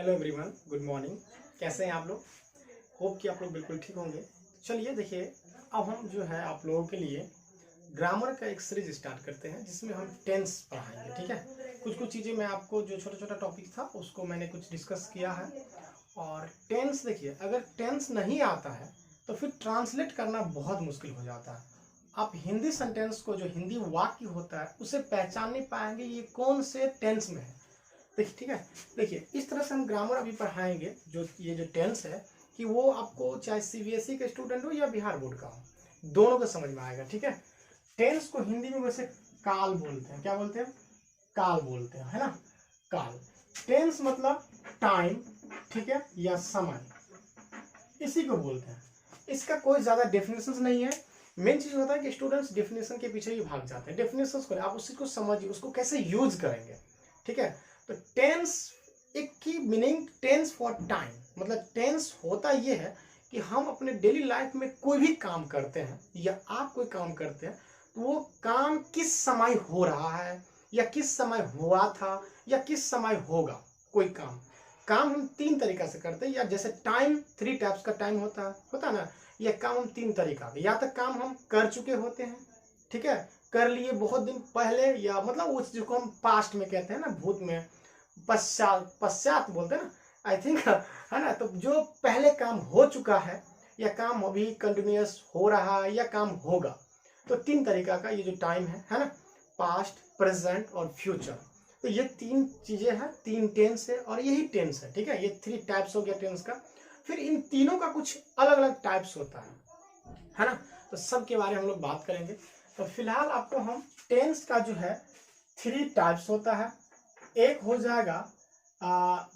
Hello everyone, good morning. कैसे हैं आप लोग? होप कि आप लोग बिल्कुल ठीक होंगे। चलिए देखिए, अब हम जो है आप लोगों के लिए ग्रामर का एक सीरीज स्टार्ट करते हैं जिसमें हम टेंस पढ़ाएंगे। ठीक है, कुछ चीज़ें मैं आपको जो छोटा छोटा टॉपिक था उसको मैंने कुछ डिस्कस किया है। और टेंस देखिए, अगर टेंस नहीं आता है तो फिर ट्रांसलेट करना बहुत मुश्किल हो जाता है। आप हिंदी सेंटेंस को, जो हिंदी वाक्य होता है, उसे पहचान नहीं पाएंगे ये कौन से टेंस में है। देखिए, ठीक है, देखिए इस तरह से हम ग्रामर अभी पढ़ाएंगे। जो ये जो टेंस है कि वो आपको चाहे सीबीएसई का स्टूडेंट हो या बिहार बोर्ड का हो, दोनों को समझ में आएगा। ठीक है, टेंस को हिंदी में वैसे काल बोलते हैं। क्या बोलते हैं? काल बोलते हैं, है ना। काल, टेंस मतलब टाइम, ठीक है, या समय, इसी को बोलते हैं। इसका कोई ज्यादा डेफिनेशन नहीं है। मेन चीज होता है कि स्टूडेंट्स डेफिनेशन के पीछे ही भाग जाते हैं। डेफिनेशन को आप उसी को समझिए, उसको कैसे यूज करेंगे। ठीक है, तो टेंस एक की मीनिंग टेंस फॉर टाइम, मतलब टेंस होता ये है कि हम अपने डेली लाइफ में कोई भी काम करते हैं या आप कोई काम करते हैं तो वो काम किस समय हो रहा है या किस समय हुआ था या किस समय होगा। कोई काम हम तीन तरीका से करते हैं, या जैसे टाइम, 3 टाइप्स का टाइम होता है ना। यह काम हम 3 तरीका, या तो काम हम कर चुके होते हैं, ठीक है, कर लिए बहुत दिन पहले, या मतलब उस जिसको हम पास्ट में कहते हैं ना, भूत में, पश्चात बोलते हैं ना, आई थिंक, है ना। तो जो पहले काम हो चुका है या काम अभी कंटिन्यूअस हो रहा है या काम होगा, तो 3 तरीका का ये जो टाइम है ना, पास्ट, प्रेजेंट और फ्यूचर। तो ये 3 चीजें हैं, 3 टेंस है और यही टेंस है। ठीक है, ये 3 टाइप्स हो गया टेंस का। फिर इन तीनों का कुछ अलग अलग टाइप्स होता है ना। तो सब के बारे में हम लोग बात करेंगे। तो फिलहाल आपको हम टेंस का जो है 3 टाइप्स होता है। एक हो जाएगा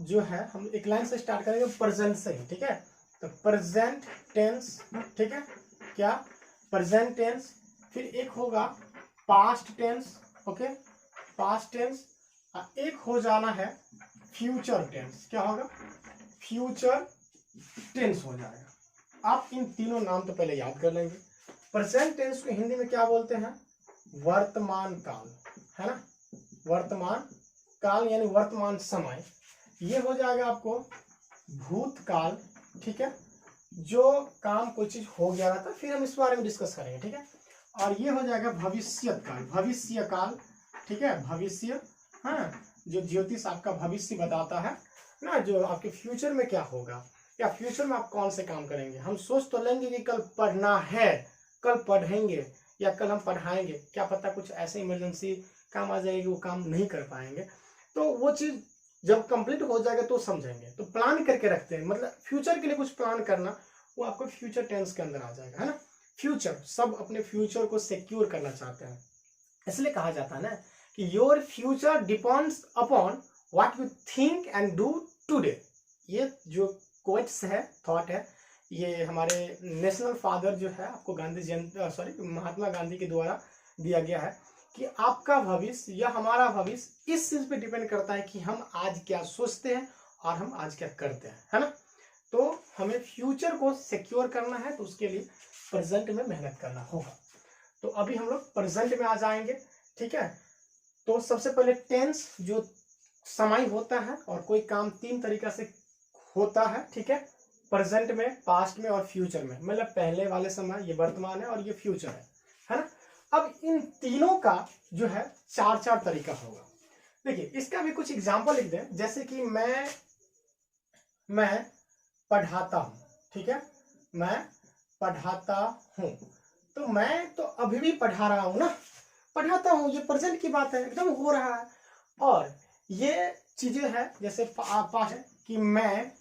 जो है, हम एक लाइन से स्टार्ट करेंगे प्रेजेंट से ही। ठीक है, तो प्रेजेंट टेंस, ठीक है, क्या प्रेजेंट टेंस। फिर एक होगा past tense, okay, past tense. एक हो जाना है फ्यूचर टेंस। क्या होगा? फ्यूचर टेंस हो जाएगा। आप इन तीनों नाम तो पहले याद कर लेंगे। प्रेजेंट टेंस को हिंदी में क्या बोलते हैं? वर्तमान काल, है ना। वर्तमान काल यानी वर्तमान समय। ये हो जाएगा आपको भूतकाल, ठीक है, जो काम कोई चीज हो गया था, फिर हम इस बारे में डिस्कस करेंगे। ठीक है, और ये हो जाएगा भविष्य काल, भविष्य काल, ठीक है, भविष्य, हाँ, जो ज्योतिष आपका भविष्य बताता है ना, जो आपके फ्यूचर में क्या होगा या फ्यूचर में आप कौन से काम करेंगे। हम सोच तो लेंगे कि कल पढ़ना है, कल पढ़ेंगे या कल हम पढ़ाएंगे, क्या पता कुछ ऐसे इमरजेंसी काम आ जाएगी, वो काम नहीं कर पाएंगे। तो वो चीज जब कंप्लीट हो जाएगा तो समझेंगे। तो प्लान करके रखते हैं, मतलब फ्यूचर के लिए कुछ प्लान करना, वो आपको फ्यूचर टेंस के अंदर आ जाएगा, है ना। फ्यूचर, सब अपने फ्यूचर को सिक्योर करना चाहते हैं, इसलिए कहा जाता है ना कि your future depends upon what you think and do today. ये जो कोट्स है, थॉट है, ये हमारे नेशनल फादर जो है आपको गांधी जयंती, महात्मा गांधी के द्वारा दिया गया है कि आपका भविष्य या हमारा भविष्य इस चीज पे डिपेंड करता है कि हम आज क्या सोचते हैं और हम आज क्या करते हैं, है ना। तो हमें फ्यूचर को सिक्योर करना है, तो उसके लिए प्रेजेंट में मेहनत करना होगा। तो अभी हम लोग प्रेजेंट में आ जाएंगे। ठीक है, तो सबसे पहले टेंस जो समय होता है और कोई काम 3 तरीका से होता है। ठीक है, प्रेजेंट में, पास्ट में और फ्यूचर में, मतलब पहले वाले समय, ये वर्तमान है और ये फ्यूचर है ना। अब इन तीनों का जो है 4 तरीका होगा। देखिए, इसका भी कुछ एग्जांपल लिख दें, जैसे कि मैं पढ़ाता हूं, ठीक है, मैं पढ़ाता हूं, तो मैं तो अभी भी पढ़ा रहा हूं ना, पढ़ाता हूं, ये प्रेजेंट की बात है, एकदम हो रहा है। और ये चीजें हैं जैसे पास्ट है कि मैं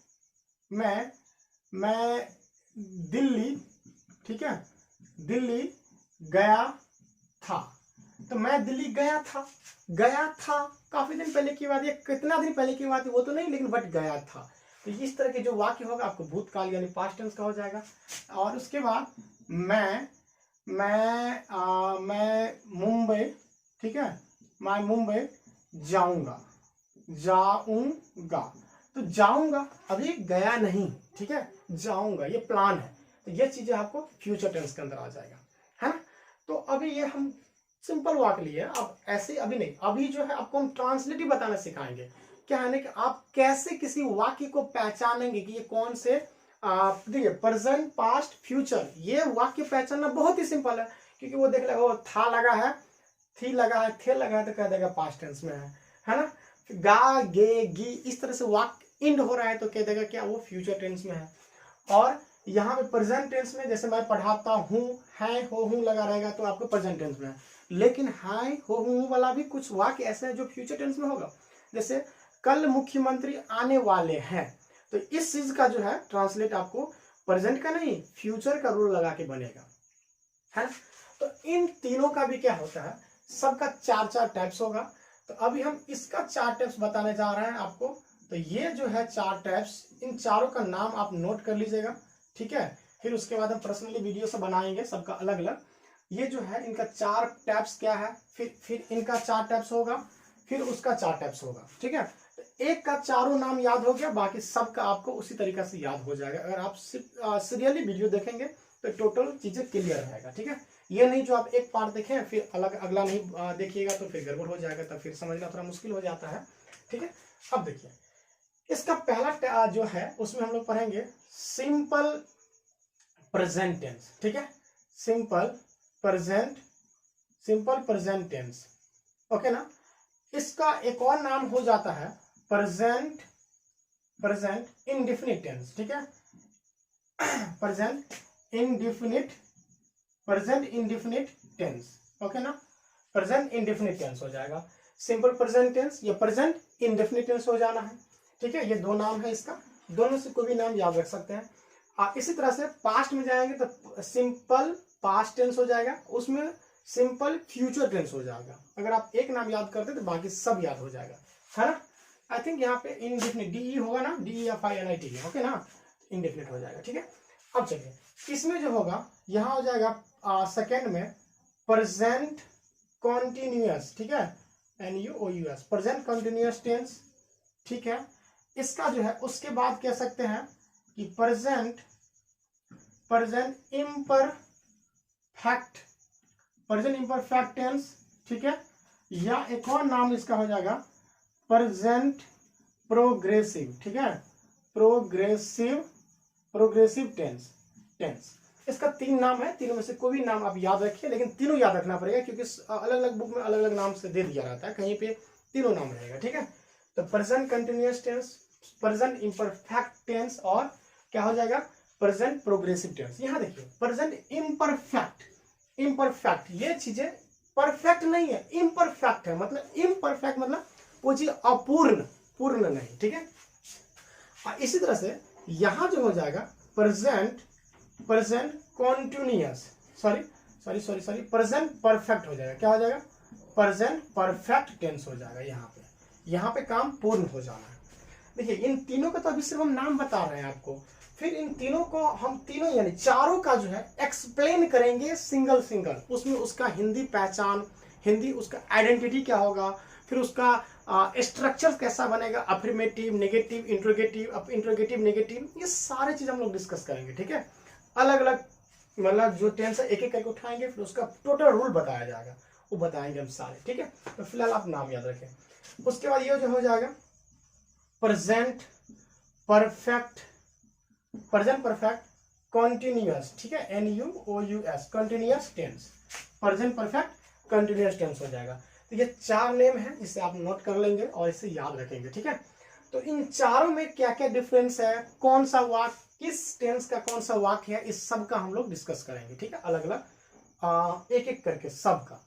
दिल्ली, ठीक है, दिल्ली गया था, तो मैं दिल्ली गया था काफी दिन पहले की बात है, कितना दिन पहले की बात है वो तो नहीं, लेकिन बट गया था। तो इस तरह के जो वाक्य होगा आपको भूतकाल यानी पास्ट टेंस का हो जाएगा। और उसके बाद मैं मुंबई, ठीक है, मैं मुंबई जाऊंगा, तो जाऊंगा अभी गया नहीं, ठीक है, जाऊंगा, ये प्लान है। तो ये चीजें आपको फ्यूचर टेंस के अंदर आ जाएगा, है ना। तो अभी ये हम सिंपल वाक्य लिए, अब ऐसे अभी नहीं, अभी जो है आपको हम ट्रांसलेटिव बताना सिखाएंगे। क्या है ना कि आप कैसे किसी वाक्य को पहचानेंगे कि ये कौन से देखिए प्रेजेंट पास्ट फ्यूचर, ये वाक्य पहचानना बहुत ही सिंपल है, क्योंकि वो देख लेगा वो था लगा है, थी लगा है, थे लगा है, तो कह देगा पास्ट टेंस में है ना। गा गे गी इस तरह से वाक्य इंड हो रहा है तो कह देगा क्या वो फ्यूचर टेंस में है। और यहाँ पे प्रेजेंट टेंस में जैसे मैं पढ़ाता हूँ, है हो हूँ लगा रहेगा तो आपको प्रेजेंट टेंस में है, लेकिन है हो हूँ वाला भी कुछ वाक्य ऐसे है जो फ्यूचर टेंस में होगा। जैसे कल मुख्यमंत्री आने वाले हैं, तो इस चीज का जो है ट्रांसलेट आपको प्रेजेंट का नहीं फ्यूचर का रूल लगा के बनेगा, है ना। तो इन तीनों का भी क्या होता है, सबका 4 टाइप्स होगा। तो अभी हम इसका 4 टाइप्स बताने जा रहे हैं आपको। तो ये जो है 4 टाइप्स, इन चारों का नाम आप नोट कर लीजिएगा, ठीक है। फिर उसके बाद हम पर्सनली वीडियो से बनाएंगे सबका अलग अलग। ये जो है इनका 4 टाइप्स क्या है, फिर इनका 4 टाइप्स होगा, फिर उसका 4 टाइप्स होगा, ठीक है। तो एक का चारों नाम याद हो गया, बाकी सबका आपको उसी तरीका से याद हो जाएगा। अगर आप सीरियली वीडियो देखेंगे तो टोटल चीजें क्लियर रहेगा, ठीक है। ये नहीं जो आप एक पार्ट देखें फिर अलग अगला नहीं देखिएगा तो फिर गड़बड़ हो जाएगा, तब फिर समझना थोड़ा मुश्किल हो जाता है, ठीक है। अब देखिए इसका पहला जो है उसमें हम लोग पढ़ेंगे सिंपल प्रेजेंट टेंस, ठीक है। सिंपल प्रेजेंट टेंस, ओके ना। इसका एक और नाम हो जाता है प्रेजेंट इंडेफिनिट टेंस, ठीक है। प्रेजेंट इंडेफिनिट टेंस, ओके ना। प्रेजेंट इंडेफिनिट टेंस हो जाएगा, सिंपल प्रेजेंट टेंस या प्रेजेंट इंडेफिनिट टेंस हो जाना है, ठीक है। ये 2 नाम है इसका, दोनों से कोई भी नाम याद रख सकते हैं। इसी तरह से पास्ट में जाएंगे तो सिंपल पास्ट टेंस हो जाएगा, उसमें सिंपल फ्यूचर टेंस हो जाएगा। अगर आप एक नाम याद करते तो बाकी सब याद हो जाएगा, है ना। आई थिंक यहाँ पे इंडेफिनिट डी होगा ना, DEFINIT, ओके ना, इंडेफिनिट हो जाएगा, ठीक है। अब चलिए इसमें जो होगा यहाँ हो जाएगा सेकेंड में प्रेजेंट कॉन्टिन्यूअस, ठीक है, NUOUS, प्रेजेंट कॉन्टिन्यूअस टेंस, ठीक है। इसका जो है उसके बाद कह सकते हैं कि प्रेजेंट इम्परफेक्ट टेंस, ठीक है। या एक और नाम इसका हो जाएगा प्रेजेंट प्रोग्रेसिव, ठीक है, प्रोग्रेसिव टेंस। इसका 3 नाम है, तीनों में से कोई भी नाम आप याद रखिए, लेकिन तीनों याद रखना पड़ेगा क्योंकि अलग अलग बुक में अलग अलग नाम से दे दिया रहता है, कहीं पे तीनों नाम रहेगा, ठीक है। तो present continuous tense, present imperfect tense और क्या हो जाएगा प्रेजेंट प्रोग्रेसिव टेंस। यहां देखिए प्रेजेंट इम्परफेक्ट ये चीजें परफेक्ट नहीं है, इम्परफेक्ट है, मतलब इम्परफेक्ट मतलब वो चीज पूर्ण नहीं, ठीक है। और इसी तरह से यहां जो हो जाएगा present continuous, sorry present perfect हो जाएगा, क्या हो जाएगा प्रेजेंट परफेक्ट टेंस हो जाएगा। यहाँ पे काम पूर्ण हो जाना है। देखिए इन तीनों का तो अभी सिर्फ हम नाम बता रहे हैं आपको, फिर इन तीनों को हम तीनों यानी चारों का जो है एक्सप्लेन करेंगे सिंगल, उसमें उसका हिंदी पहचान, हिंदी उसका आइडेंटिटी क्या होगा, फिर उसका स्ट्रक्चर कैसा बनेगा, अफर्मेटिव, नेगेटिव, इंट्रोगेटिव, नेगेटिव, ये सारे चीज हम लोग डिस्कस करेंगे, ठीक है। अलग अलग मतलब जो टेंस है एक एक करके उठाएंगे, फिर उसका टोटल रूल बताया जाएगा, वो बताएंगे हम सारे, ठीक है। तो फिलहाल आप नाम याद रखें। उसके बाद ये जो हो जाएगा प्रेजेंट परफेक्ट कॉन्टिन्यूअस, ठीक है, NUOUS continuous tense, present perfect continuous tense हो जाएगा। तो ये 4 नेम है, इसे आप नोट कर लेंगे और इसे याद रखेंगे, ठीक है। तो इन चारों में क्या क्या डिफरेंस है, कौन सा वाक्य किस टेंस का कौन सा वाक्य है, इस सब का हम लोग डिस्कस करेंगे, ठीक है, अलग अलग एक एक करके सबका,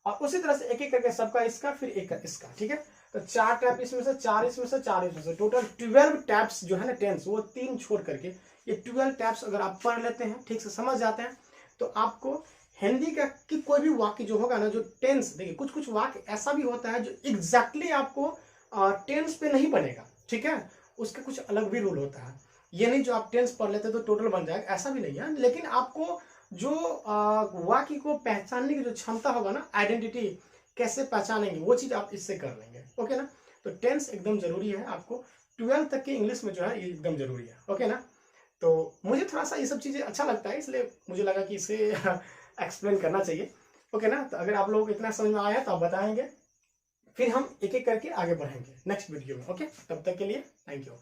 और उसी तरह से एक एक करके सबका इसका, फिर एक इसका, ठीक है। तो 4 टैप इसमें से, 4 इसमें से, 4 इसमें से, टोटल 12 टैप्स जो है ना टेंस, वो 3 छोड़ करके ये 12 टैप्स अगर आप पढ़ लेते हैं, ठीक से समझ जाते हैं, तो आपको हिंदी का कि कोई भी वाक्य जो होगा ना, जो टेंस, देखिए कुछ कुछ वाक्य ऐसा भी होता है जो एग्जैक्टली आपको टेंस पे नहीं बनेगा, ठीक है, उसका कुछ अलग भी रूल होता है। ये नहीं जो आप टेंस पढ़ लेते तो टोटल बन जाएगा, ऐसा भी नहीं है, लेकिन आपको जो वाक्य को पहचानने की जो क्षमता होगा ना, आइडेंटिटी कैसे पहचानेंगे, वो चीज आप इससे कर लेंगे, ओके ना। तो टेंस एकदम जरूरी है आपको, 12 तक के इंग्लिश में जो है ये एकदम जरूरी है, ओके ना। तो मुझे थोड़ा सा ये सब चीजें अच्छा लगता है, इसलिए मुझे लगा कि इसे एक्सप्लेन करना चाहिए, ओके ना। तो अगर आप लोगों को इतना समझ में आया तो आप बताएंगे, फिर हम एक एक करके आगे बढ़ेंगे नेक्स्ट वीडियो में। ओके, तब तक के लिए थैंक यू।